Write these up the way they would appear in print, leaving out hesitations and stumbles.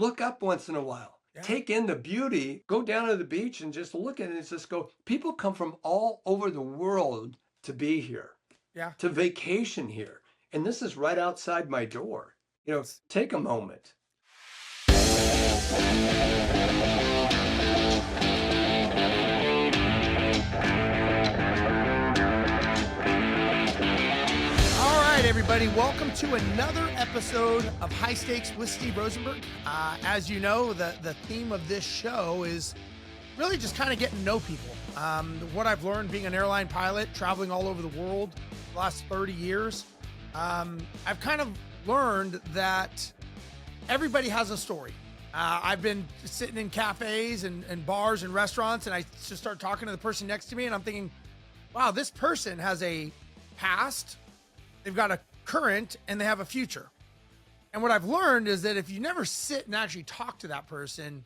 look up once in a while. Yeah. Take in the beauty, go down to the beach and just look at it and just go, people come from all over the world to be here, Yeah. to vacation here. And this is right outside my door. It's Take a moment. all right, everybody. Welcome to another episode of High Stakes with Steve Rosenberg. As you know, the theme of this show is really just kind of getting to know people. What I've learned being an airline pilot, traveling all over the world the last 30 years, I've kind of learned that everybody has a story. I've been sitting in cafes and bars and restaurants, and I just start talking to the person next to me, and I'm thinking, wow, this person has a past, they've got a current, and they have a future. And what I've learned is that if you never sit and actually talk to that person,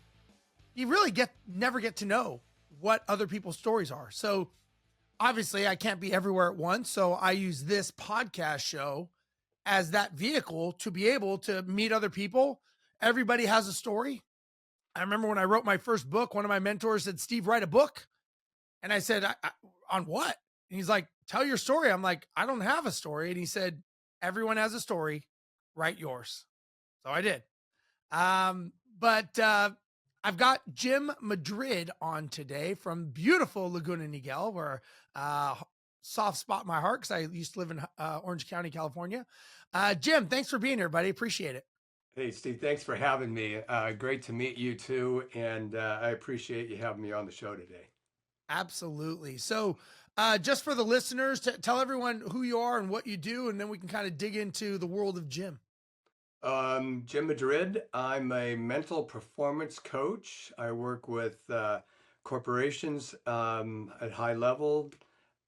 you really never get to know what other people's stories are. So obviously I can't be everywhere at once. So I use this podcast show as that vehicle to be able to meet other people. Everybody has a story. I remember when I wrote my first book, one of my mentors said, Steve, write a book. And I said, on what? And he's like, tell your story. I'm like, I don't have a story. And he said, everyone has a story, write yours. So I did. But I've got Jim Madrid on today from beautiful Laguna Niguel, where soft spot in my heart because I used to live in Orange County, California. Jim, thanks for being here, buddy. Appreciate it. Hey, Steve, thanks for having me. Great to meet you too. And I appreciate you having me on the show today. Absolutely. So just for the listeners, tell everyone who you are and what you do, and then we can kind of dig into the world of Jim. Jim Madrid. I'm a mental performance coach. I work with corporations at high level.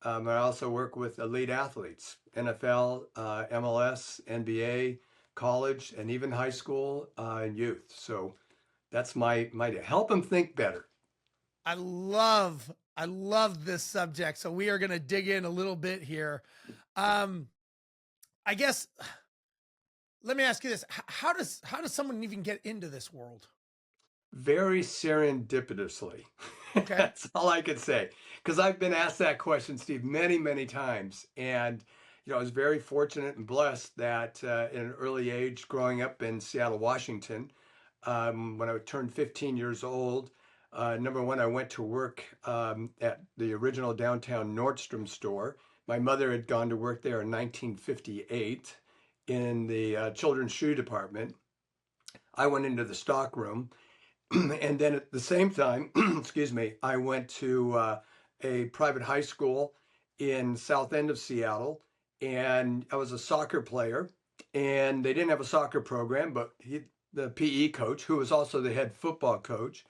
I also work with elite athletes, NFL, MLS, NBA, college, and even high school and youth. So that's my to help them think better. I love this subject. So we are going to dig in a little bit here. I guess let me ask you this. How does someone even get into this world? Very serendipitously. Okay. That's all I could say. Because I've been asked that question, Steve, many, many times. And, I was very fortunate and blessed that in an early age, growing up in Seattle, Washington, when I turned 15 years old, number one, I went to work at the original downtown Nordstrom store. My mother had gone to work there in 1958 in the children's shoe department. I went into the stock room. And then at the same time, excuse me, I went to a private high school in South End of Seattle, and I was a soccer player. And they didn't have a soccer program, but the PE coach, who was also the head football coach,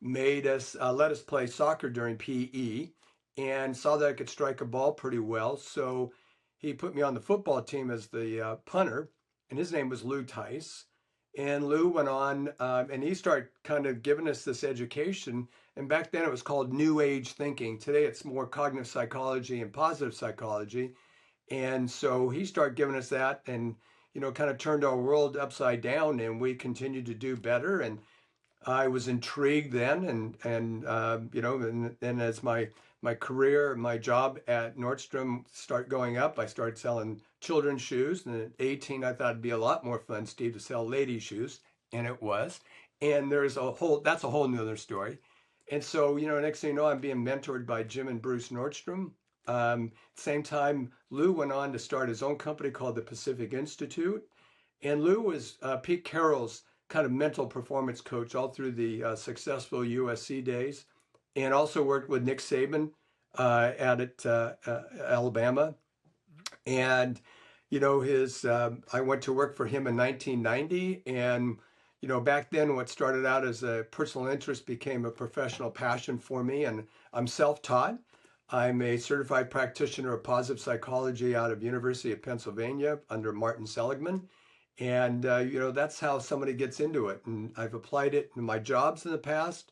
made us let us play soccer during PE, and saw that I could strike a ball pretty well. So he put me on the football team as the punter, and his name was Lou Tice. And Lou went on, and he started kind of giving us this education. And back then it was called New Age thinking. Today it's more cognitive psychology and positive psychology. And so he started giving us that, and kind of turned our world upside down. And we continued to do better. And I was intrigued then, and as my career, my job at Nordstrom started going up, I started selling children's shoes. And at 18, I thought it'd be a lot more fun, Steve, to sell ladies' shoes, and it was. And that's a whole nother story. And so, next thing you know, I'm being mentored by Jim and Bruce Nordstrom. Same time, Lou went on to start his own company called the Pacific Institute. And Lou was Pete Carroll's kind of mental performance coach all through the successful USC days, and also worked with Nick Saban at Alabama. And I went to work for him in 1990, and back then what started out as a personal interest became a professional passion for me. And I'm self-taught. I'm a certified practitioner of positive psychology out of University of Pennsylvania under Martin Seligman. And, that's how somebody gets into it. And I've applied it in my jobs in the past.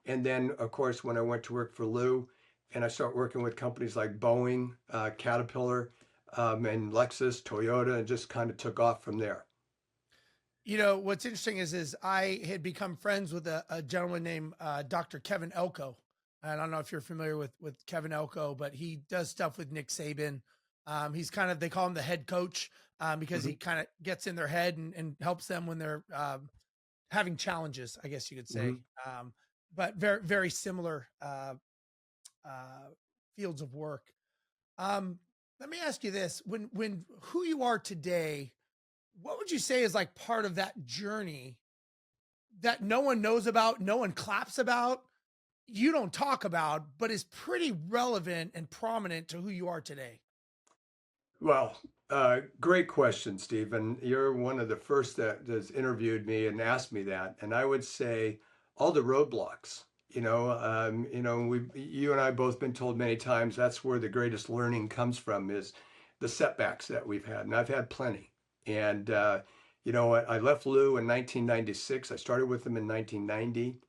And then, of course, when I went to work for Lou, and I started working with companies like Boeing, Caterpillar, and Lexus, Toyota, and just kind of took off from there. What's interesting is I had become friends with a gentleman named Dr. Kevin Elko. I don't know if you're familiar with Kevin Elko, but he does stuff with Nick Saban. He's kind of, they call him the head coach, because he Hmm. kind of gets in their head and helps them when they're having challenges, I guess you could say. Hmm. But very, very similar uh, fields of work. Um, Let me ask you this: when who you are today, what would you say is like part of that journey that no one knows about, no one claps about, you don't talk about, but is pretty relevant and prominent to who you are today? Well, great question, Steve. And you're one of the first that has interviewed me and asked me that. And I would say all the roadblocks. You and I both been told many times that's where the greatest learning comes from is the setbacks that we've had, and I've had plenty. And I left Lou in 1996. I started with him in 1990.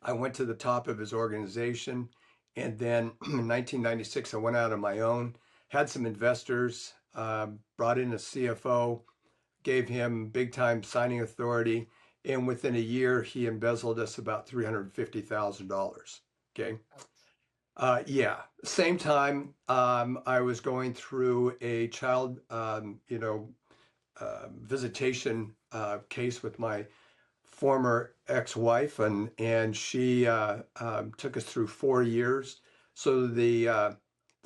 I went to the top of his organization. And then in 1996, I went out on my own, had some investors, brought in a CFO, gave him big time signing authority. And within a year, he embezzled us about $350,000. Okay. Yeah. Same time, I was going through a child, visitation case with my former ex-wife, and she took us through 4 years. So the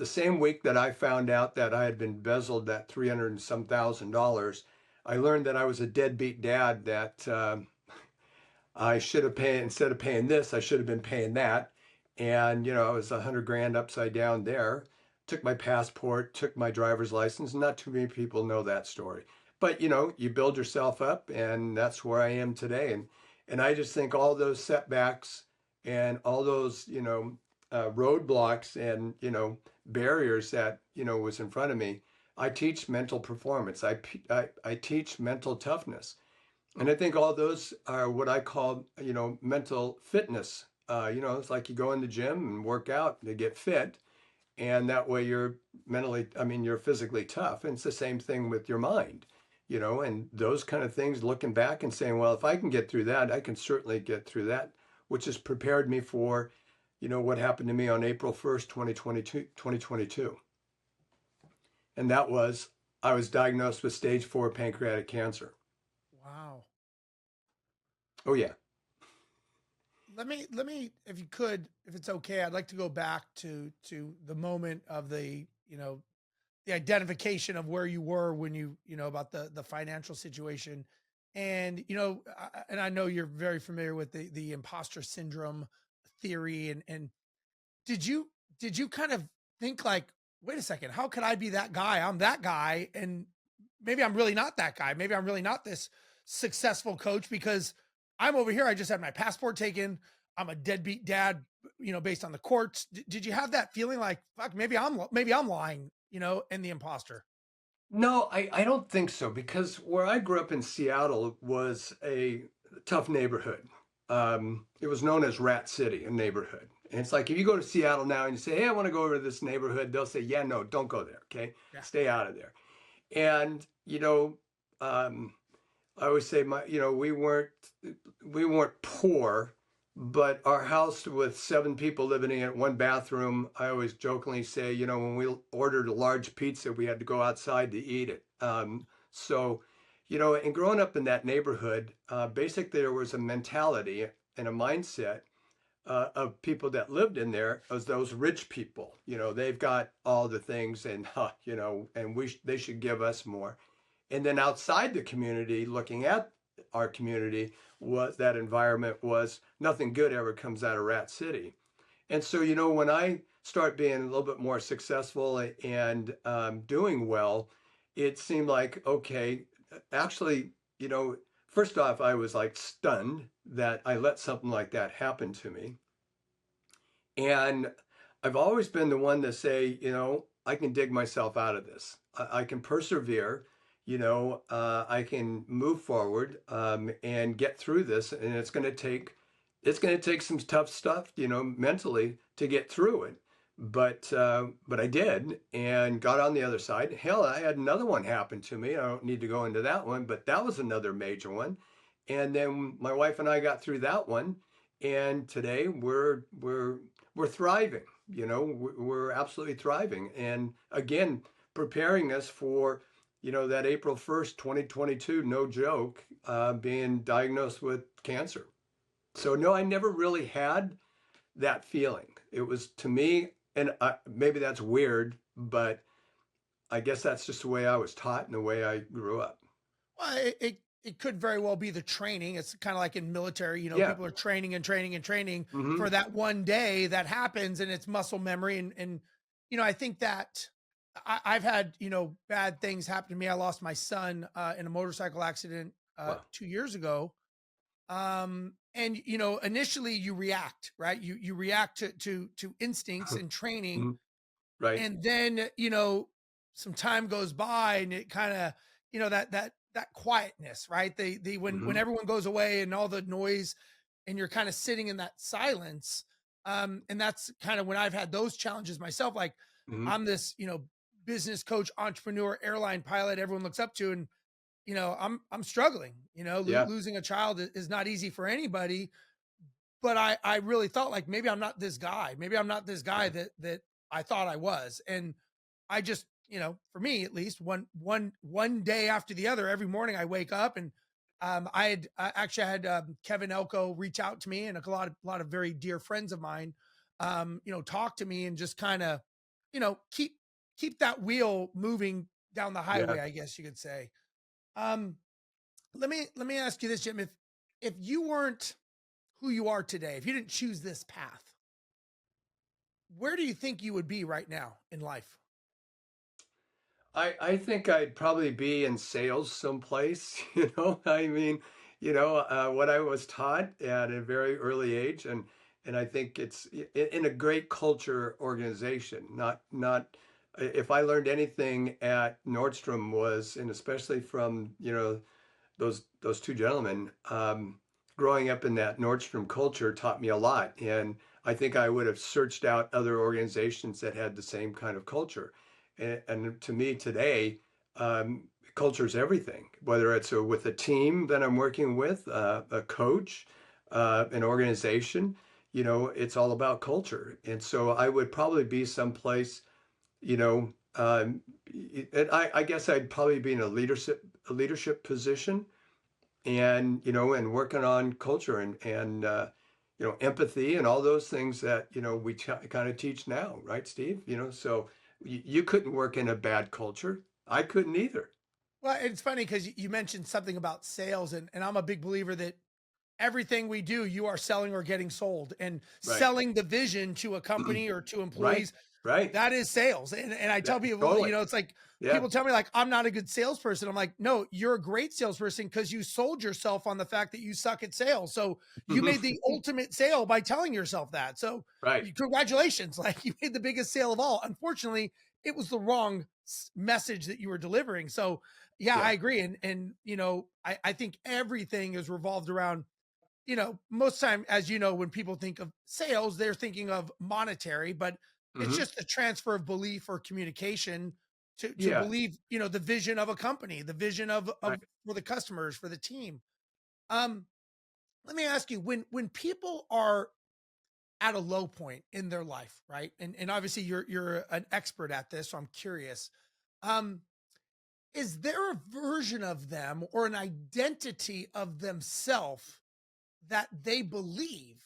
same week that I found out that I had been embezzled that 300 and some $1,000, I learned that I was a deadbeat dad. That I should have paid, instead of paying this, I should have been paying that. And I was 100 grand upside down there. Took my passport, took my driver's license. Not too many people know that story. But you build yourself up, and that's where I am today. And I just think all those setbacks and all those roadblocks and barriers that was in front of me. I teach mental performance. I teach mental toughness. And I think all those are what I call, mental fitness. It's like you go in the gym and work out to get fit, and that way you're mentally, I mean, you're physically tough. And it's the same thing with your mind, and those kind of things, looking back and saying, well, if I can get through that, I can certainly get through that, which has prepared me for, what happened to me on April 1st, 2022. And that was, I was diagnosed with stage 4 pancreatic cancer. Wow. Oh, yeah. Let me, if you could, if it's okay, I'd like to go back to the moment of the identification of where you were when about the financial situation. And and I know you're very familiar with the imposter syndrome theory. And did you kind of think like, wait a second, how could I be that guy? I'm that guy, and maybe I'm really not that guy. Maybe I'm really not this successful coach because I'm over here. I just had my passport taken. I'm a deadbeat dad, based on the courts. Did you have that feeling like, fuck, maybe I'm lying, and the imposter? No, I don't think so, because where I grew up in Seattle was a tough neighborhood. It was known as Rat City, a neighborhood. And it's like if you go to Seattle now and you say, hey, I want to go over to this neighborhood, they'll say, yeah, no, don't go there. Okay. Yeah. Stay out of there. And, um, I always say we weren't poor, but our house with 7 people living in it, one bathroom. I always jokingly say, when we ordered a large pizza, we had to go outside to eat it. So, and growing up in that neighborhood, basically there was a mentality and a mindset of people that lived in there as those rich people. They've got all the things, and and they should give us more. And then outside the community, looking at our community, was that environment was nothing good ever comes out of Rat City. And so, when I start being a little bit more successful and doing well, it seemed like, okay, actually, first off, I was like stunned that I let something like that happen to me. And I've always been the one to say, I can dig myself out of this. I can persevere. I can move forward, and get through this. And it's going to take some tough stuff, mentally to get through it. but I did and got on the other side. Hell, I had another one happen to me. I don't need to go into that one, but that was another major one. And then my wife and I got through that one, and today we're thriving. We're absolutely thriving. And again, preparing us for that April 1st, 2022, no joke, being diagnosed with cancer. So no, I never really had that feeling. It was to me, and maybe that's weird, but I guess that's just the way I was taught and the way I grew up. Well, it could very well be the training. It's kind of like in military, Yeah. people are training and training and training Hmm. for that one day that happens, and it's muscle memory. And I think that I've had bad things happen to me. I lost my son in a motorcycle accident Wow. 2 years ago. And initially you react, right? You react to instincts and training, Mhm. Right. and then some time goes by and it kind of that quietness, right? They when Hmm. everyone goes away and all the noise, and you're kind of sitting in that silence. And that's kind of when I've had those challenges myself. Like, Hmm. I'm this business coach, entrepreneur, airline pilot everyone looks up to, and I'm struggling. Yeah. Losing a child is not easy for anybody, but I really thought, like, maybe I'm not this guy. Maybe I'm not this guy Right. that I thought I was. And I just, for me at least, one day after the other, every morning I wake up, and I actually had Kevin Elko reach out to me, and a lot of very dear friends of mine, talk to me and just kind of, keep that wheel moving down the Yeah. highway, I guess you could say. Um, let me ask you this, Jim. If you weren't who you are today, if you didn't choose this path, where do you think you would be right now in life? I think I'd probably be in sales someplace, I mean, what I was taught at a very early age, and I think it's in a great culture organization. Not if I learned anything at Nordstrom was, and especially from, those two gentlemen, growing up in that Nordstrom culture taught me a lot. And I think I would have searched out other organizations that had the same kind of culture. And to me today, culture is everything, whether it's with a team that I'm working with, a coach, an organization, it's all about culture. And so I would probably be someplace, you know, um, and I guess I'd probably be in a leadership position, and and working on culture and empathy and all those things that we kind of teach now, right, Steve? So you couldn't work in a bad culture. I couldn't either. Well, it's funny because you mentioned something about sales, and I'm a big believer that everything we do, you are selling or getting sold, and Right. selling the vision to a company or to Right. employees. Right. That is sales. And I tell people, Totally. it's like Yeah. people tell me, like, I'm not a good salesperson. I'm like, no, you're a great salesperson because you sold yourself on the fact that you suck at sales. So you made the ultimate sale by telling yourself that. So Right. congratulations. Like, you made the biggest sale of all. Unfortunately, it was the wrong message that you were delivering. So yeah, I Yeah. agree. And I think everything is revolved around, most time, as when people think of sales, they're thinking of monetary, but it's Hmm. just a transfer of belief or communication to Yeah. believe, the vision of a company, the vision of Right. for the customers, for the team. Um, Let me ask you, when people are at a low point in their life, right? And obviously you're an expert at this, so I'm curious. Um, is there a version of them or an identity of themselves that they believe?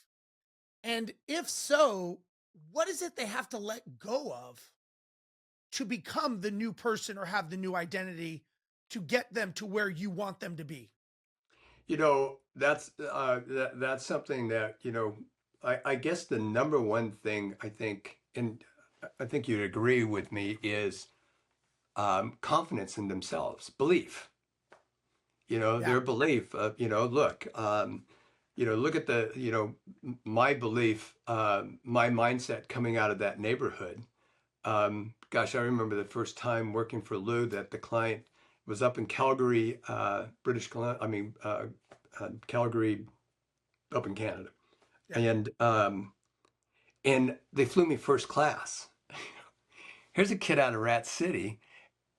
And if so, what is it they have to let go of to become the new person or have the new identity to get them to where you want them to be? That's something that I guess the number one thing I think, and I think you'd agree with me, is confidence in themselves, belief. Yeah. Their belief. Look, look at my belief, my mindset coming out of that neighborhood. Gosh, I remember the first time working for Lou that the client was up in Calgary, British Columbia. I mean, Calgary, up in Canada, Yeah. and and they flew me first class. Here's a kid out of Rat City.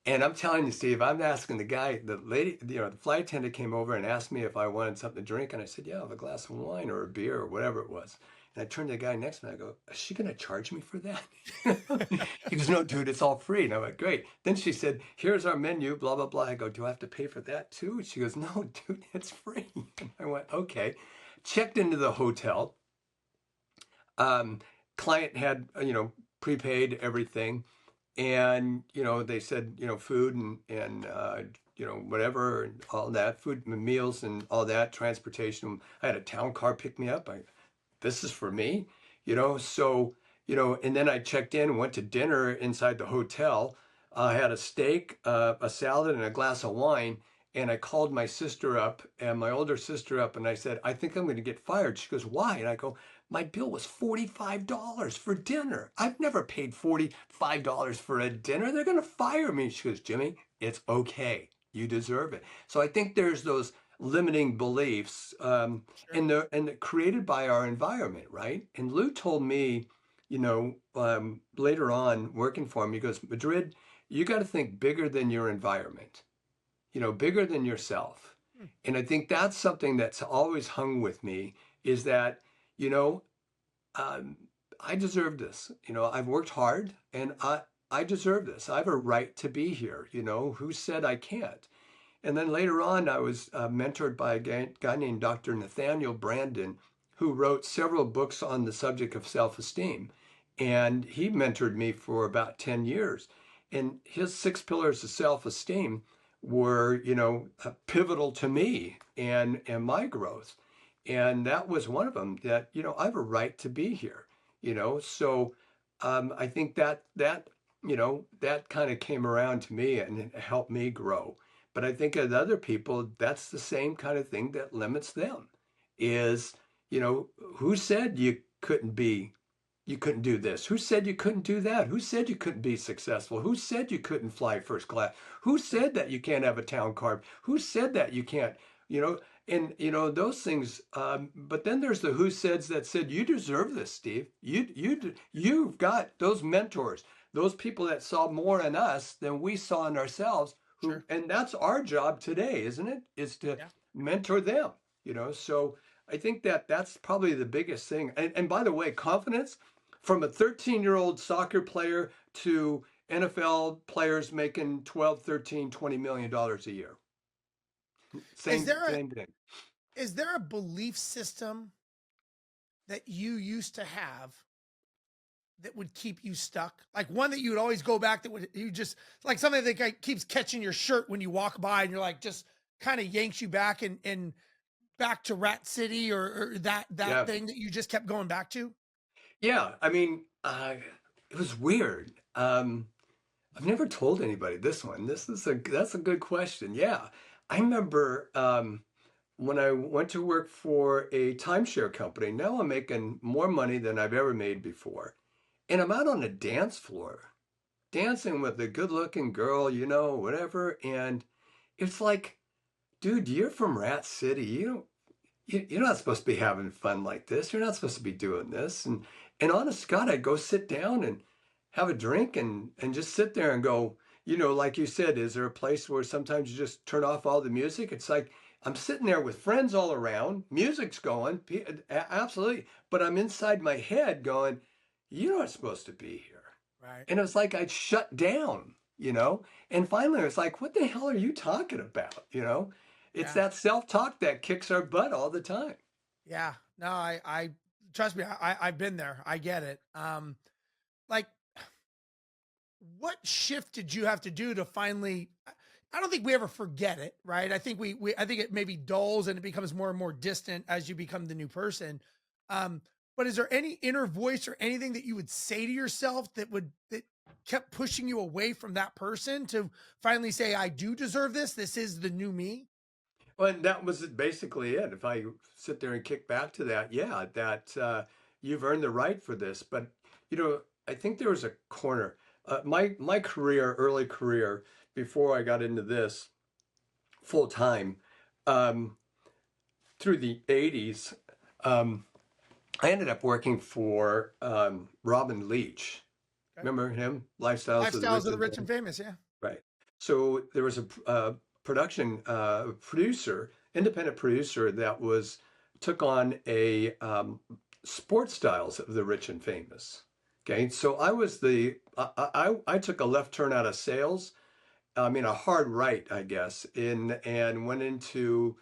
And I'm telling you, Steve, I'm asking the guy, the lady, the flight attendant came over and asked me if I wanted something to drink. And I said, yeah, I'll have a glass of wine or a beer or whatever it was. And I turned to the guy next to me. I go, is she going to charge me for that? He goes, no, dude, it's all free. And I went, great. Then she said, here's our menu, blah, blah, blah. I go, do I have to pay for that too? She goes, no, dude, it's free. And I went, okay. Checked into the hotel. Um, Client had, prepaid everything. And, they said, food and whatever, and all that, food, meals and all that, transportation. I had a town car pick me up. This is for me, so, and then I checked in, went to dinner inside the hotel. I had a steak, a salad, and a glass of wine. And I called my sister up and my older sister up, and I said, I think I'm going to get fired. She goes, why? And I go, my bill was $45 for dinner. I've never paid $45 for a dinner. They're going to fire me. She goes, Jimmy, it's okay. You deserve it. So I think there's those limiting beliefs, Sure. and created by our environment, right? And Lou told me, later on working for him, he goes, Madrid, you got to think bigger than your environment, bigger than yourself. Hmm. And I think that's something that's always hung with me is that, you know, um, I deserve this. I've worked hard and I deserve this. I have a right to be here. Who said I can't? And then later on, I was mentored by a guy named Dr. Nathaniel Brandon, who wrote several books on the subject of self-esteem. And he mentored me for about 10 years. And his 6 pillars of self-esteem were, pivotal to me and my growth. And that was one of them that, I have a right to be here, So I think that kind of came around to me and it helped me grow. But I think of other people, that's the same kind of thing that limits them is, who said you couldn't do this? Who said you couldn't do that? Who said you couldn't be successful? Who said you couldn't fly first class? Who said that you can't have a town car? Who said that you can't, you know, and those things. But then there's the who says that said you deserve this, Steve. You've got those mentors, those people that saw more in us than we saw in ourselves. Sure. And that's our job today, isn't it? Is to Yeah. mentor them. So I think that that's probably the biggest thing. And by the way, confidence from a 13-year-old soccer player to NFL players making 12, 13, $20 million a year. Is Same there a same thing. is there a belief system that you used to have that would keep you stuck? Like one that you would always go back that would you just like something that keeps catching your shirt when you walk by and you're like just kind of yanks you back and back to Rat City or that Yeah. thing that you just kept going back to? Yeah. I mean, it was weird. I've never told anybody this one. That's a good question. Yeah. I remember when I went to work for a timeshare company. Now I'm making more money than I've ever made before. And I'm out on a dance floor, dancing with a good-looking girl, whatever. And it's like, dude, you're from Rat City. You're not supposed to be having fun like this. You're not supposed to be doing this. And honest to God, I'd go sit down and have a drink and just sit there and go, like you said, is there a place where sometimes you just turn off all the music? It's like I'm sitting there with friends all around, music's going, absolutely, but I'm inside my head going, you're not supposed to be here. Right. And it was like I'd shut down. And finally it was like, what the hell are you talking about? It's Yeah. that self-talk that kicks our butt all the time. Yeah. No, I trust me, I've been there. I get it. Like what shift did you have to do to finally I don't think we ever forget it, right? I think I think it maybe dulls and it becomes more and more distant as you become the new person. Um, but is there any inner voice or anything that you would say to yourself that kept pushing you away from that person to finally say, I do deserve this. This is the new me. Well, and that was basically it. If I sit there and kick back to that, yeah, that you've earned the right for this. But I think there was a corner. My career, early career, before I got into this full time, through the '80s, um, I ended up working for Robin Leach. Okay. Remember him? Lifestyles of the Lifestyles Rich of the and rich Famous. and famous. Yeah. Right. So there was a production producer, independent producer that was took on a sports styles of the rich and famous. Okay, so I was I took a left turn out of sales. I mean a hard right, I guess, in and went into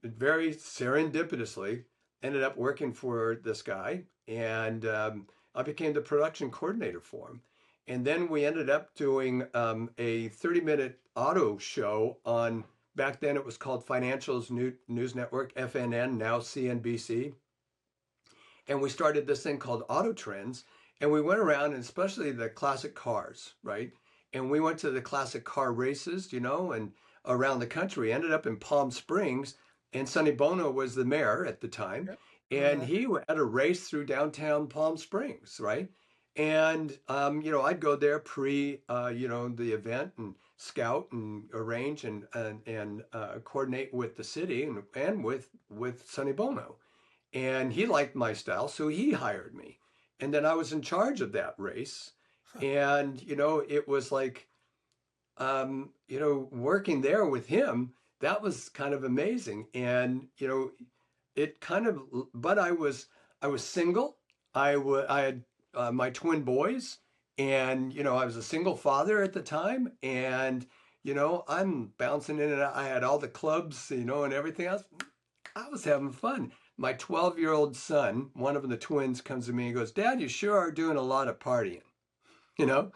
very serendipitously ended up working for this guy, and I became the production coordinator for him. And then we ended up doing a 30-minute auto show on, back then it was called Financials News Network, FNN, now CNBC. And we started this thing called Auto Trends. And we went around, and especially the classic cars, right? And we went to the classic car races, and around the country. Ended up in Palm Springs, and Sonny Bono was the mayor at the time. Yep. Remember And that? he had a race through downtown Palm Springs, right? And I'd go there the event and scout and arrange and coordinate with the city and with Sonny Bono. And he liked my style, so he hired me. And then I was in charge of that race. And, it was like, working there with him, that was kind of amazing. And, it kind of, but I was single. I had my twin boys, and, I was a single father at the time. And, I'm bouncing in and out. I had all the clubs, and everything else. I was having fun. My 12-year-old son, one of the twins, comes to me and goes, "Dad, you sure are doing a lot of partying," you know?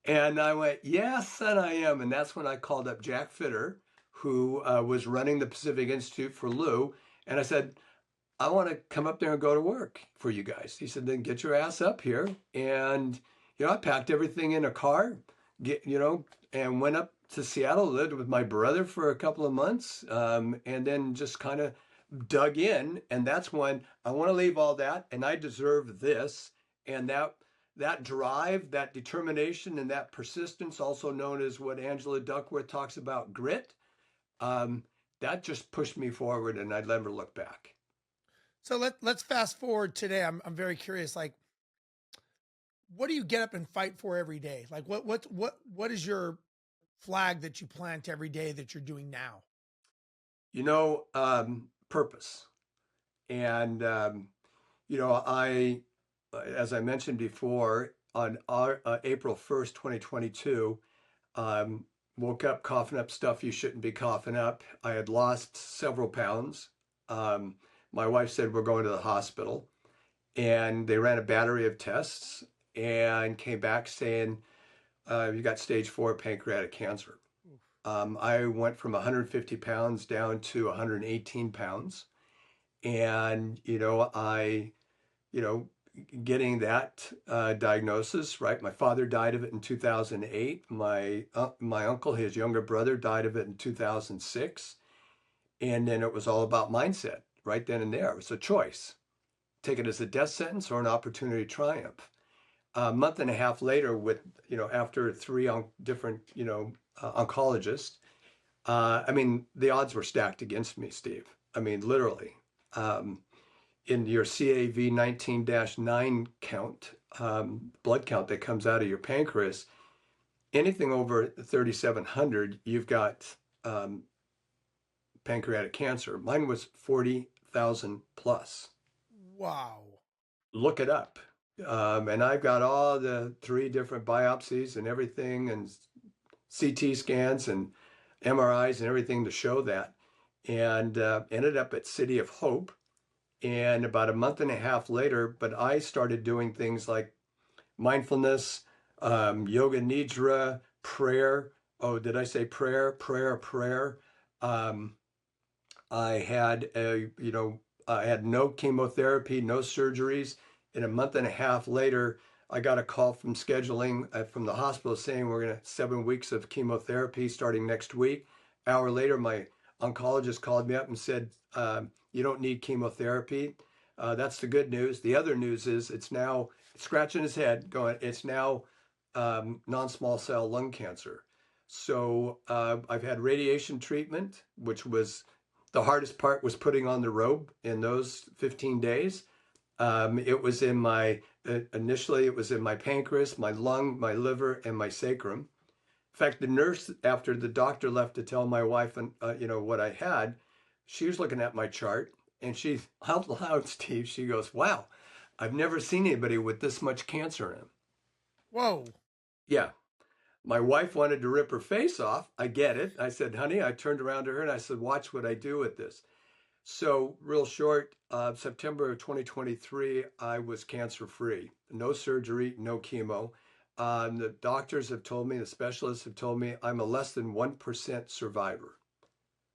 And I went, "Yes, son, I am." And that's when I called up Jack Fitter, who was running the Pacific Institute for Lou. And I said, "I want to come up there and go to work for you guys." He said, "Then get your ass up here." And, I packed everything in a car, and went up to Seattle, lived with my brother for a couple of months, and then just kind of dug in. And that's when I want to leave all that, and I deserve this. And that drive, that determination, and that persistence, also known as what Angela Duckworth talks about, grit, um, that just pushed me forward, and I'd never look back. So let's fast forward today. I'm very curious. Like, what do you get up and fight for every day? Like, what is your flag that you plant every day that you're doing now? Purpose. And as I mentioned before, on April 1st, 2022, um, woke up coughing up stuff you shouldn't be coughing up. I had lost several pounds. Um, my wife said, "We're going to the hospital." And they ran a battery of tests and came back saying, "You got stage 4 pancreatic cancer." I went from 150 pounds down to 118 pounds. And, you know, getting that diagnosis, right? My father died of it in 2008. My uncle, his younger brother, died of it in 2006. And then it was all about mindset right then and there. It was a choice: take it as a death sentence or an opportunity to triumph. A month and a half later, after three different, oncologists, I mean, the odds were stacked against me, Steve. I mean, literally. Um, in your CAV19-9 count, blood count that comes out of your pancreas, anything over 3,700, you've got pancreatic cancer. Mine was 40,000 plus. Wow. Look it up. And I've got all the three different biopsies and everything, and CT scans and MRIs and everything to show that. And ended up at City of Hope. And about a month and a half later, but I started doing things like mindfulness, yoga nidra, prayer. Oh, did I say prayer? Prayer. Um, I had no chemotherapy, no surgeries. And a month and a half later, I got a call from scheduling from the hospital saying we're going to 7 weeks of chemotherapy starting next week. Hour later, my oncologist called me up and said, "You don't need chemotherapy." That's the good news. The other news is it's now scratching his head, going, it's now non-small cell lung cancer. So I've had radiation treatment, which was the hardest part, was putting on the robe in those 15 days. It was in initially it was in my pancreas, my lung, my liver, and my sacrum. In fact, the nurse, after the doctor left to tell my wife and what I had, she was looking at my chart and she out loud, Steve, she goes, "Wow, I've never seen anybody with this much cancer in them." Whoa. Yeah. My wife wanted to rip her face off. I get it. I said, "Honey," I turned around to her and I said, "Watch what I do with this." So, real short, September of 2023, I was cancer free. No surgery, no chemo. The doctors have told me, the specialists have told me, I'm a less than 1% survivor.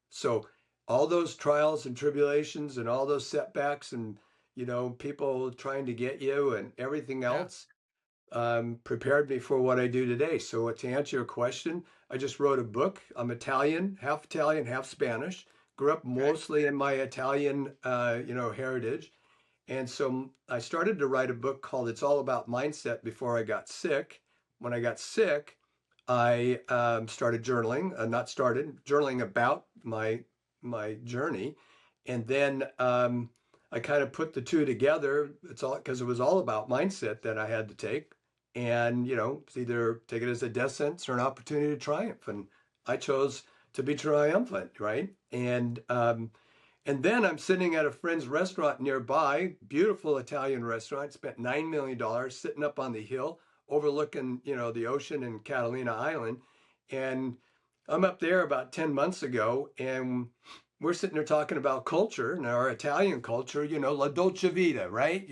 So, all those trials and tribulations and all those setbacks and, people trying to get you and everything Yeah. else prepared me for what I do today. So, to answer your question, I just wrote a book. I'm Italian, half Spanish. Grew up Okay. mostly in my Italian, heritage. And so I started to write a book called It's All About Mindset before I got sick. When I got sick, I started journaling, journaling about my journey. And then I kind of put the two together. It's all because it was all about mindset that I had to take. And, it's either take it as a death sentence or an opportunity to triumph. And I chose to be triumphant, right? And then I'm sitting at a friend's restaurant nearby, beautiful Italian restaurant, spent $9 million sitting up on the hill overlooking, the ocean in Catalina Island. And I'm up there about 10 months ago and we're sitting there talking about culture and our Italian culture, la dolce vita, right?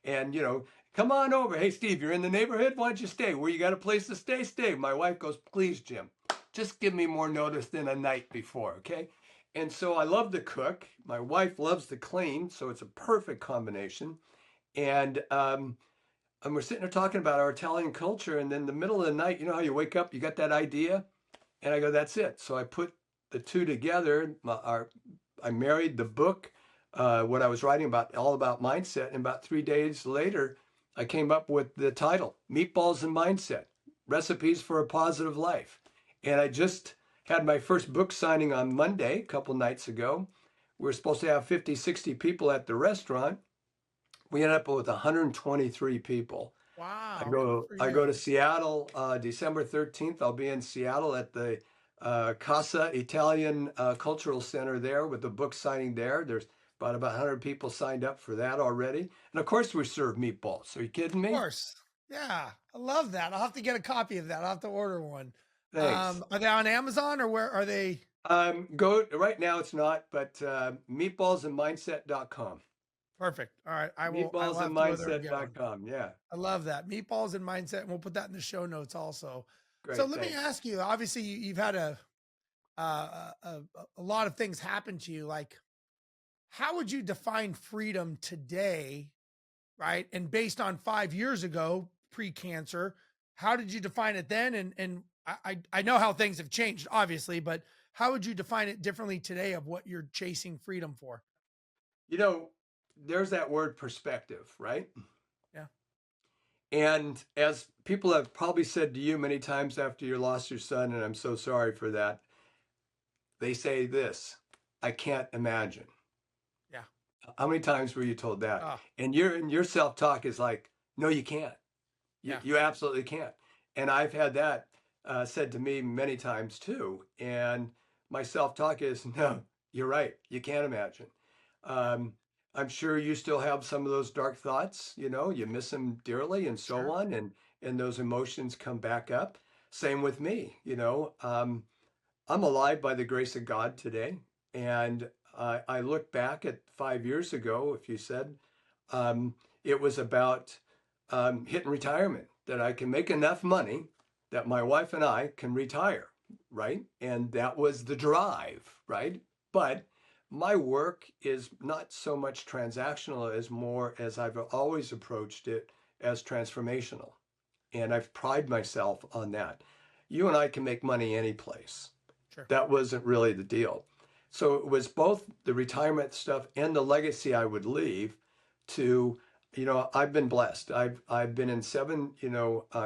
And come on over. Hey, Steve, you're in the neighborhood. Why don't you stay? Where you got a place to stay? Stay. My wife goes, "Please, Jim, just give me more notice than a night before, okay?" And so I love to cook. My wife loves to clean, so it's a perfect combination. And we're sitting there talking about our Italian culture, and then the middle of the night, you know how you wake up, you got that idea, and I go, "That's it." So I put the two together. I married the book, what I was writing about, all about mindset, and about 3 days later, I came up with the title, "Meatballs and Mindset: Recipes for a Positive Life." And I just had my first book signing on Monday, a couple nights ago. We were supposed to have 50, 60 people at the restaurant. We ended up with 123 people. I Wow. Good go for I go you. to Seattle December 13th. I'll be in Seattle at the Casa Italian Cultural Center there with the book signing there. There's about 100 people signed up for that already. And of course we serve meatballs. Are you kidding Of me? course. Yeah. I love that. I'll have to get a copy of that. I'll have to order one. Thanks. Are they on Amazon or where are they? Go right now. It's not, but meatballsandmindset.com. Perfect. All right. I will have to go there and get one. Meatballsandmindset.com. Yeah, I love that. Meatballs and mindset. And we'll put that in the show notes also. So great. let me Thanks. ask you, obviously you've had a lot of things happen to you. Like, how would you define freedom today? Right. And based on 5 years ago, pre-cancer, how did you define it then? And I know how things have changed, obviously, but how would you define it differently today of what you're chasing freedom for? You know, there's that word perspective, right? Yeah. And as people have probably said to you many times after you lost your son, and I'm so sorry for that, they say this: "I can't imagine." Yeah. How many times were you told that? Oh, And your self-talk is like, "No, you can't. You yeah. you absolutely can't." And I've had that said to me many times too. And my self-talk is, "No, you're right. You can't imagine." Yeah. Um, I'm sure you still have some of those dark thoughts. You miss them dearly, and so Sure. on, and those emotions come back up. Same with me. I'm alive by the grace of God today, and I look back at 5 years ago. If you said um, it was about hitting retirement, that I can make enough money that my wife and I can retire, right? And that was the drive, right? But my work is not so much transactional as more as I've always approached it as transformational. And I've prided myself on that. You and I can make money any place. Sure. That wasn't really the deal. So it was both the retirement stuff and the legacy I would leave to, I've been blessed. I've been in seven,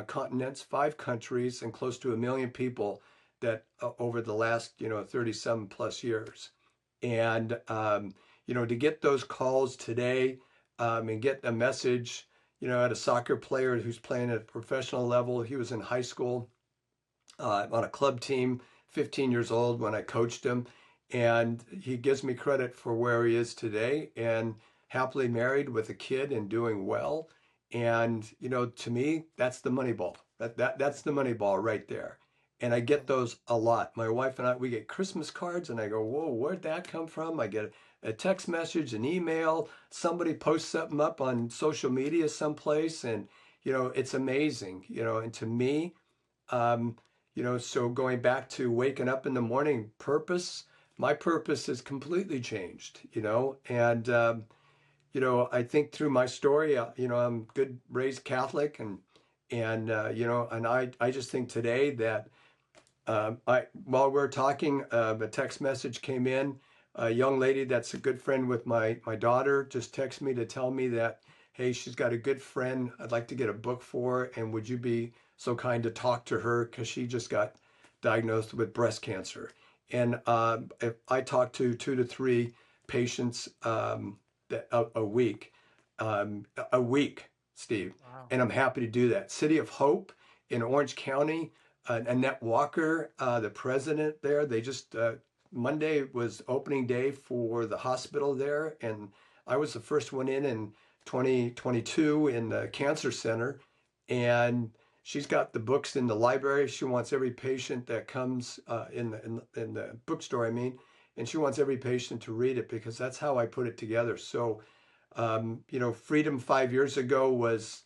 continents, 5 countries, and close to 1 million people that over the last, 37 plus years. And to get those calls today, and get a message, at a soccer player who's playing at a professional level. He was in high school on a club team, 15 years old when I coached him. And he gives me credit for where he is today and happily married with a kid and doing well. And, to me, that's the money ball. That's the money ball right there. And I get those a lot. My wife and I, we get Christmas cards and I go, whoa, where'd that come from? I get a text message, an email, somebody posts something up on social media someplace. And, it's amazing, and to me, um, so going back to waking up in the morning, my purpose has completely changed, and, I think through my story, I'm good raised Catholic and I just think today that, while we're talking, a text message came in. A young lady that's a good friend with my daughter just texted me to tell me that, hey, she's got a good friend I'd like to get a book for, and would you be so kind to talk to her because she just got diagnosed with breast cancer. And if I talk to 2 to 3 patients a week, a week, Steve, Wow. and I'm happy to do that. City of Hope in Orange County, Annette Walker, the president there, they just Monday was opening day for the hospital there, and I was the first one in 2022 in the cancer center, and she's got the books in the library. She wants every patient that comes in the bookstore, I mean, and she wants every patient to read it because that's how I put it together. So, freedom 5 years ago was,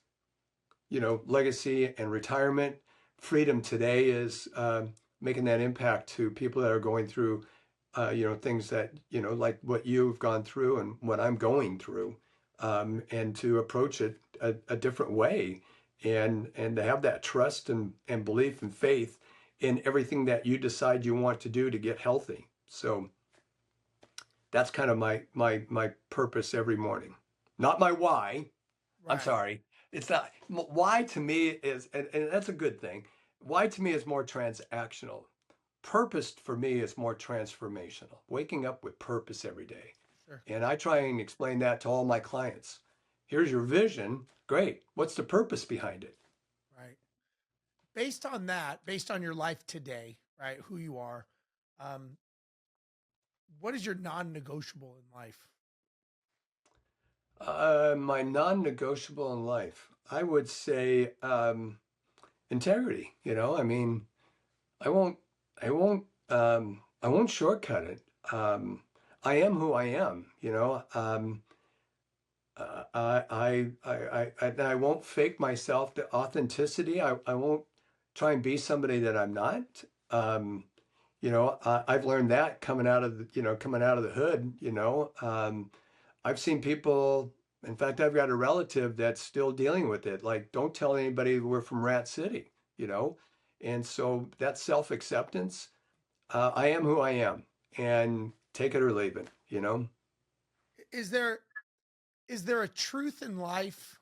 legacy and retirement. Freedom today is making that impact to people that are going through, things that, like what you've gone through and what I'm going through, and to approach it a different way and to have that trust and belief and faith in everything that you decide you want to do to get healthy. So that's kind of my purpose every morning. Not my why. I'm Right. sorry. It's not why to me is, and that's a good thing. Why to me is more transactional. Purpose for me is more transformational. Waking up with purpose every day. Sure. And I try and explain that to all my clients. Here's your vision. Great. What's the purpose behind it? Right. Based on that, based on your life today, right, who you are, um, what is your non-negotiable in life? My non-negotiable in life, I would say integrity. I mean, I won't, I won't shortcut it. I am who I am. I won't fake myself. The authenticity. I won't try and be somebody that I'm not. Um, I've learned that coming out of the hood. I've seen people. In fact, I've got a relative that's still dealing with it. Like, don't tell anybody we're from Rat City. And so that self-acceptance. I am who I am, and take it or leave it. Is there is there a truth in life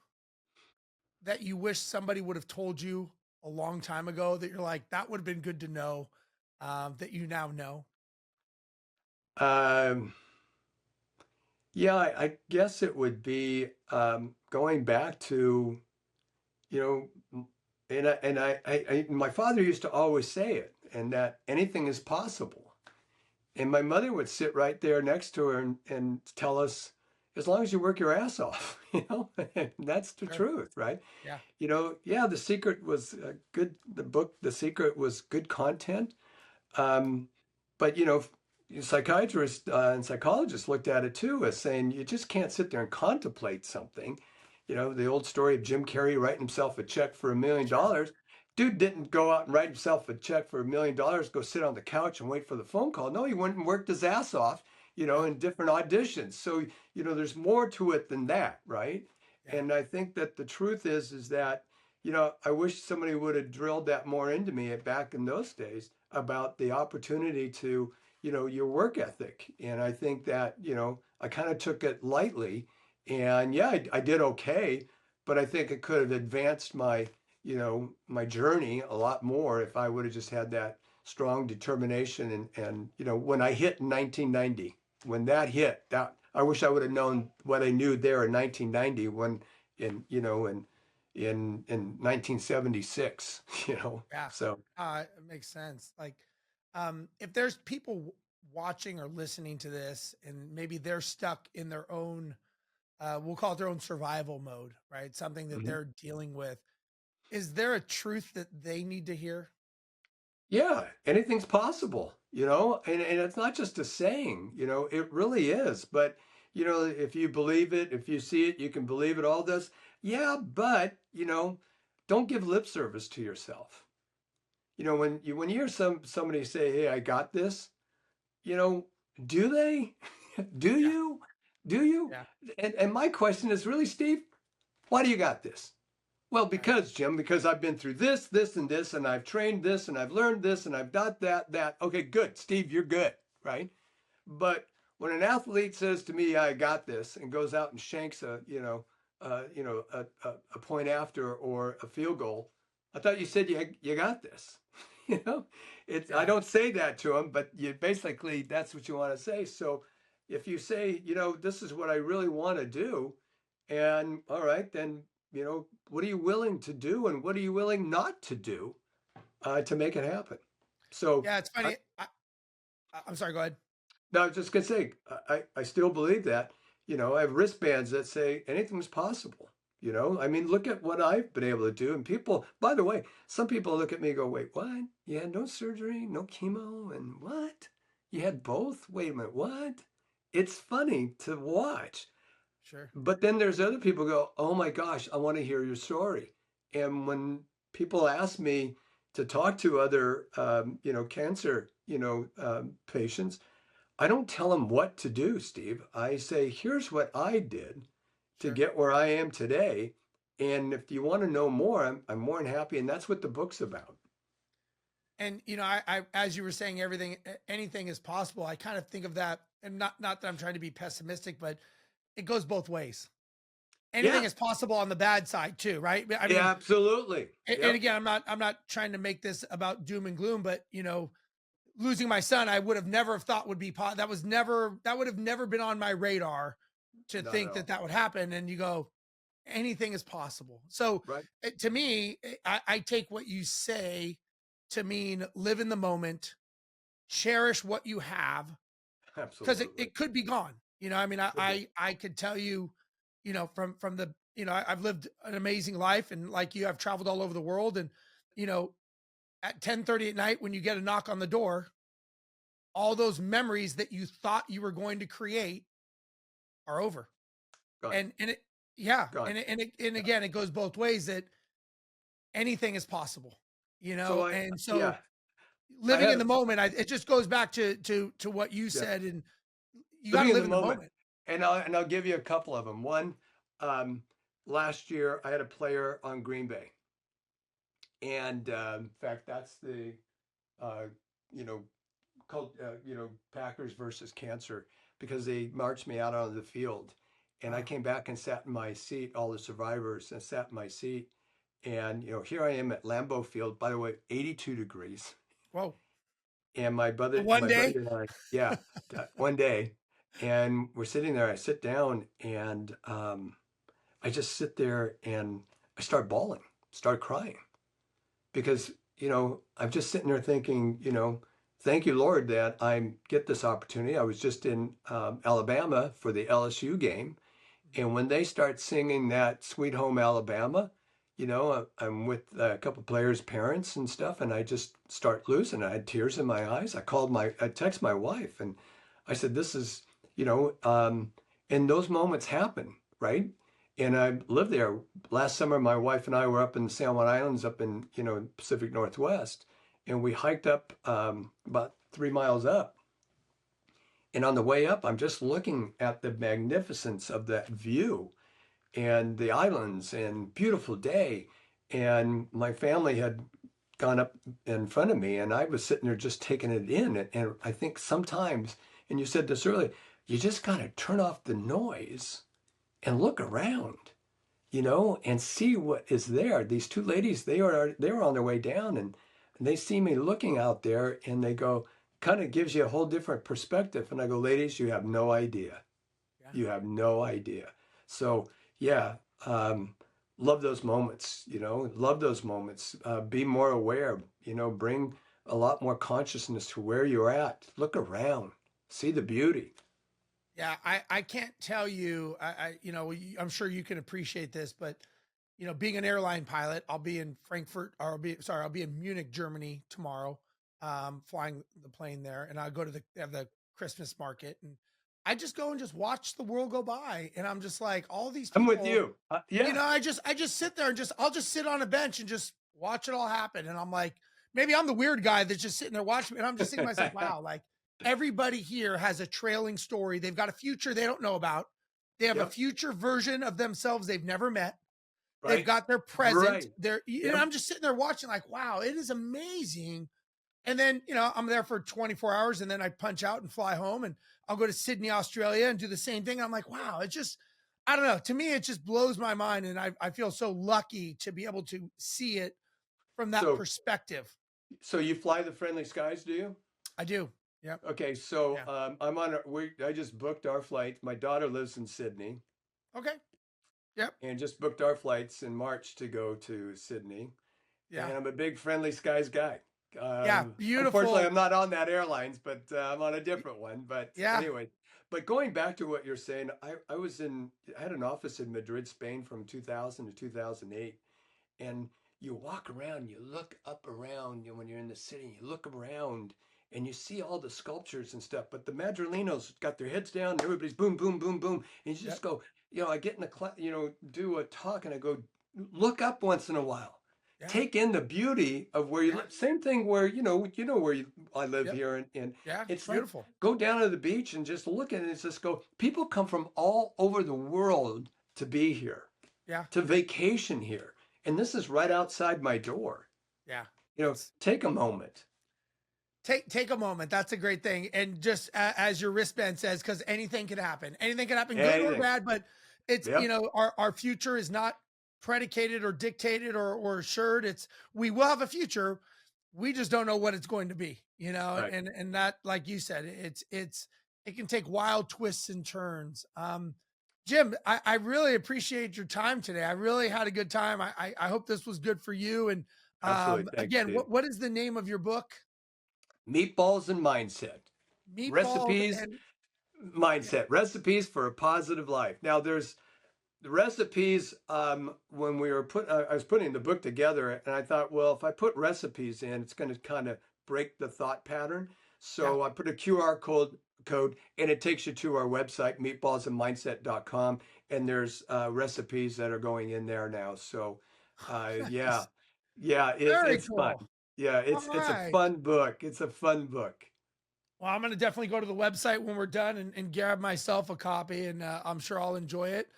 that you wish somebody would have told you a long time ago that you're like, that would have been good to know, that you now know? Um, yeah, I guess it would be going back to, you know, my father used to always say it, and that anything is possible. And my mother would sit right there next to her and tell us, as long as you work your ass off, and that's the Sure. truth, right? Yeah. Yeah, The Secret was good. The book, The Secret, was good content. Um, but psychiatrists and psychologists looked at it too as saying you just can't sit there and contemplate something. The old story of Jim Carrey writing himself a check for $1 million. Sure. Dude didn't go out and write himself a check for $1 million, go sit on the couch and wait for the phone call. No, he went and worked his ass off, Yeah. in different auditions. So, there's more to it than that, right? Yeah. And I think that the truth is that, I wish somebody would have drilled that more into me back in those days about the opportunity to, your work ethic. And I think that, I kind of took it lightly. And yeah, I did okay, but I think it could have advanced my journey a lot more if I would have just had that strong determination. And when I hit in 1990, when that hit, that I wish I would have known what I knew there in 1990 when in 1976, Yeah, so it makes sense. Like, if there's people watching or listening to this, and maybe they're stuck in their own, we'll call it their own survival mode, right? Something that mhm. they're dealing with. Is there a truth that they need to hear? Yeah, anything's possible, and it's not just a saying, it really is. But, if you believe it, if you see it, you can believe it, all this. Yeah, but, don't give lip service to yourself. When you hear somebody say, "Hey, I got this," you know, do they? Do Yeah, you? Do you? yeah, And my question is really, Steve, why do you got this? Well, right. because Jim, because I've been through this, and I've trained this, and I've learned this, and I've got that. Okay, good, Steve, you're good, right? But when an athlete says to me, "I got this," and goes out and shanks a point after or a field goal, I thought you said you got this. you know, I Yeah, don't say that to him, but you basically that's what you want to say. So if you say, this is what I really want to do, and all right, then what are you willing to do, and what are you willing not to do to make it happen? So yeah. It's I, funny. I'm sorry. Go ahead. no, I was just gonna say, I still believe that. I have wristbands that say anything's possible. I mean, look at what I've been able to do. And people, by the way, some people look at me and go, wait, what? You had no surgery, no chemo, and what? You had both? Wait a minute, what? It's funny to watch. Sure. But then there's other people who go, oh my gosh, I want to hear your story. And when people ask me to talk to other, cancer, patients, I don't tell them what to do, Steve. I say, here's what I did to Sure. get where I am today. And if you want to know more, I'm more than happy. And that's what the book's about. And as you were saying, anything is possible. I kind of think of that, and not that I'm trying to be pessimistic, but it goes both ways. Anything Yeah, is possible on the bad side too, right? I yeah, mean, absolutely. and Yep. again, I'm not trying to make this about doom and gloom, but losing my son, I would have never have thought would be that would have never been on my radar to Not at think that all. that would happen. And you go, anything is possible. So Right. to me, I take what you say to mean live in the moment, cherish what you have, because it, Absolutely. it could be gone. I mean, Could be. I could tell you, from the, I've lived an amazing life, and like you, I've traveled all over the world, and you know, at 10:30 at night when you get a knock on the door, all those memories that you thought you were going to create are over. Gone. And it, yeah, Gone. and Yeah. again, it goes both ways, that anything is possible, So and yeah, so I living in had, the moment, it just goes back to what you yeah, said, and you got living to in live the in the moment. moment. And I'll give you a couple of them. One, um, last year I had a player on Green Bay. And in fact, that's the uh, you know called Packers versus Cancer, because they marched me out onto the field, and I Wow. came back and sat in my seat. All the survivors and sat in my seat, and here I am at Lambeau Field. By the way, 82 degrees, Whoa. and my The brother, one my buddy day. and I, yeah, one day, and we're sitting there. I sit down, and I just sit there and I start bawling, start crying because I'm just sitting there thinking, thank you, Lord, that I get this opportunity. I was just in Alabama for the LSU game, and when they start singing that "Sweet Home Alabama," I'm with a couple players' parents and stuff, and I just start losing. I had tears in my eyes. I text my wife, and I said, "This is," you know, um, and those moments happen, right? And I lived there. Last summer, my wife and I were up in the San Juan Islands, up in Pacific Northwest, and we hiked up about 3 miles up. And on the way up, I'm just looking at the magnificence of that view and the islands and beautiful day. And my family had gone up in front of me, and I was sitting there just taking it in. And I think sometimes, and you said this earlier, you just got to turn off the noise and look around, and see what is there. These two ladies, they were on their way down, and they see me looking out there, and they go, kind of gives you a whole different perspective. And I go, ladies, you have no idea. Yeah. You have no idea. So yeah, um, love those moments, love those moments. Be more aware, bring a lot more consciousness to where you're at. Look around, see the beauty. Yeah, I can't tell you. I'm sure you can appreciate this, but being an airline pilot, I'll be in Frankfurt, or I'll be in Munich, Germany tomorrow, flying the plane there, and I'll go to the Christmas market, and I just go and just watch the world go by, and I'm just like, all these I'm with people, you. Yeah, I just sit there and I'll just sit on a bench and just watch it all happen, and I'm like, maybe I'm the weird guy that's just sitting there watching, and I'm just thinking to myself, wow, like everybody here has a trailing story. They've got a future they don't know about. They have a yep, future version of themselves they've never met. They've right, got their present. right. And Yep. I'm just sitting there watching, like, wow, it is amazing. And then, I'm there for 24 hours and then I punch out and fly home, and I'll go to Sydney, Australia and do the same thing. I'm like, wow, it just, I don't know. To me, it just blows my mind. And I feel so lucky to be able to see it from that So, perspective. so you fly the friendly skies, do you? I do. Yep. Okay, so Yeah. I just booked our flight. My daughter lives in Sydney, Okay. Yep. and just booked our flights in March to go to Sydney. Yeah. And I'm a big friendly skies guy. Yeah. Unfortunately, Beautiful. I'm not on that airlines, but I'm on a different one. But Yeah. anyway, but going back to what you're saying, I had an office in Madrid, Spain from 2000 to 2008. And you walk around, you look up around, when you're in the city, you look around and you see all the sculptures and stuff. But the Madrilenos got their heads down and everybody's boom, boom, boom, boom. And you just Yep. go, I get in the class, do a talk and I go, look up once in a while. Yeah. Take in the beauty of where you Yeah. live. Same thing where, where I live Yep. here. And Yeah. it's like, Beautiful. go down to the beach and just look at it. And just go, people come from all over the world to be here, Yeah. to vacation here. And this is right outside my door. Yeah. Take a moment. Take a moment. That's a great thing. And just as your wristband says, because anything can happen. Anything can happen, good or Anything. bad. But it's Yep. our future is not predicated or dictated or assured. It's we will have a future. We just don't know what it's going to be. Right. And that, like you said, it can take wild twists and turns. Jim, I really appreciate your time today. I really had a good time. I hope this was good for you. And Absolutely. Thanks, again, Steve. what is the name of your book? Meatballs and mindset. Meatballs Recipes, and yeah, mindset. Recipes for a positive life. Now, there's the recipes. When I was putting the book together, and I thought, well, if I put recipes in, it's going to kind of break the thought pattern. yeah. So I put a QR code, and it takes you to our website, meatballsandmindset.com, and there's recipes that are going in there now. So, yeah, Nice. yeah, Very it's fun. cool. Yeah, All it's a right. fun book. It's a fun book. Well, I'm going to definitely go to the website when we're done and grab myself a copy, and I'm sure I'll enjoy it.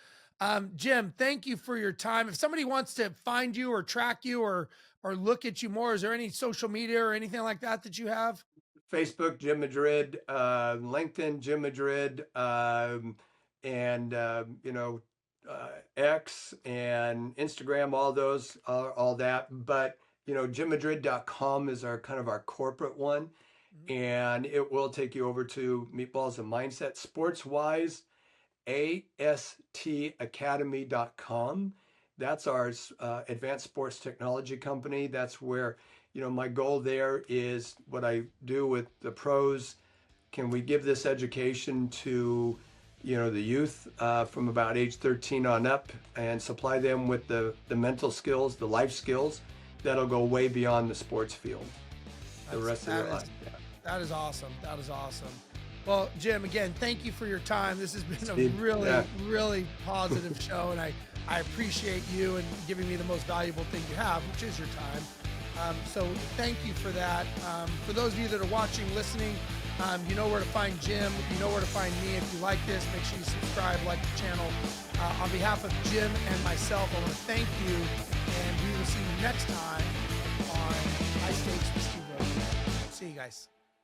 Jim, thank you for your time. If somebody wants to find you or track you or look at you more, is there any social media or anything like that you have? Facebook, Jim Madrid, LinkedIn, Jim Madrid, and X and Instagram, all those, all that. But JimMadrid.com is our kind of our corporate one, Mhm. and it will take you over to Meatballs and Mindset. Sports wise, astacademy.com. That's our advanced sports technology company. That's where, my goal there is what I do with the pros. Can we give this education to, the youth from about age 13 on up and supply them with the mental skills, the life skills that'll go way beyond the sports field the rest of their life. Yeah. That is awesome. That is awesome. Well, Jim, again, thank you for your time. This has been a Steve, really, yeah. really positive show, and I appreciate you and giving me the most valuable thing you have, which is your time. So thank you for that. For those of you that are watching, listening, you know where to find Jim. You know where to find me. If you like this, make sure you subscribe, like the channel. On behalf of Jim and myself, I want to thank you, and we will see you next time on High Stakes with Steve Rosenberg. See you guys.